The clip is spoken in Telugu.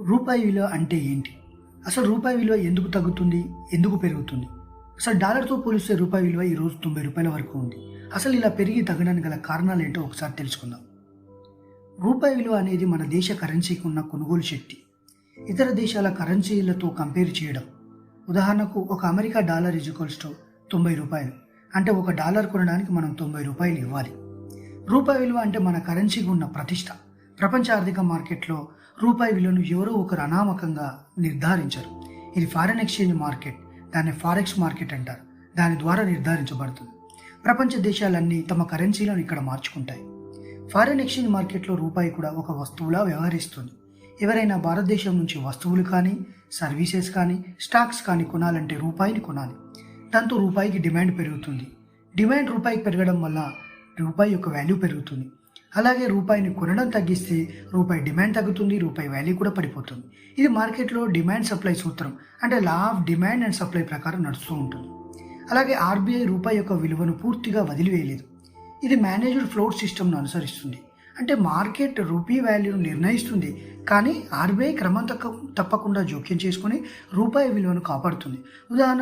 రూపాయి విలువ అంటే ఏంటి? అసలు రూపాయి విలువ ఎందుకు తగ్గుతుంది? ఎందుకు పెరుగుతుంది? అసలు డాలర్తో పోలిస్తే రూపాయి విలువ ఈరోజు రూ. 90 వరకు ఉంది. అసలు ఇలా పెరిగి తగ్గడానికి గల కారణాలు ఏంటో ఒకసారి తెలుసుకుందాం. రూపాయి విలువ అనేది మన దేశ కరెన్సీకి ఉన్న కొనుగోలు శక్తి. ఇతర దేశాల కరెన్సీలతో కంపేర్ చేయడం. ఉదాహరణకు ఒక అమెరికా డాలర్ $90. అంటే ఒక డాలర్ కొనడానికి మనం $90 ఇవ్వాలి. రూపాయి విలువ అంటే మన కరెన్సీకి ఉన్న ప్రతిష్ట. ప్రపంచ ఆర్థిక మార్కెట్లో రూపాయి విలువను ఎవరో ఒకరు అనామకంగా నిర్ధారించరు. ఇది ఫారెన్ ఎక్స్చేంజ్ మార్కెట్, దాన్ని ఫారెక్స్ మార్కెట్ అంటారు. దాని ద్వారా నిర్ధారించబడుతుంది. ప్రపంచ దేశాలన్నీ తమ కరెన్సీలను ఇక్కడ మార్చుకుంటాయి. ఫారెన్ ఎక్స్చేంజ్ మార్కెట్లో రూపాయి కూడా ఒక వస్తువులా వ్యవహరిస్తుంది. ఎవరైనా భారతదేశం నుంచి వస్తువులు కానీ, సర్వీసెస్ కానీ, స్టాక్స్ కానీ కొనాలంటే రూపాయిని కొనాలి. దాంతో రూపాయికి డిమాండ్ పెరుగుతుంది. డిమాండ్ రూపాయికి పెరగడం వల్ల రూపాయి యొక్క వాల్యూ పెరుగుతుంది. అలాగే రూపాయిని కొనడం తగ్గిస్తే రూపాయి డిమాండ్ తగ్గుతుంది, రూపాయి వాల్యూ కూడా పడిపోతుంది. ఇది మార్కెట్లో డిమాండ్ సప్లై సూత్రం, అంటే law of demand and supply ప్రకారం నడుస్తూ ఉంటుంది. అలాగే ఆర్బీఐ రూపాయి యొక్క విలువను పూర్తిగా వదిలివేయలేదు. ఇది మేనేజ్డ్ ఫ్లోట్ సిస్టమ్ను అనుసరిస్తుంది. అంటే మార్కెట్ రూపీ వాల్యూను నిర్ణయిస్తుంది, కానీ ఆర్బీఐ క్రమం తప్పకుండా జోక్యం చేసుకుని రూపాయి విలువను కాపాడుతుంది. ఉదాహరణకు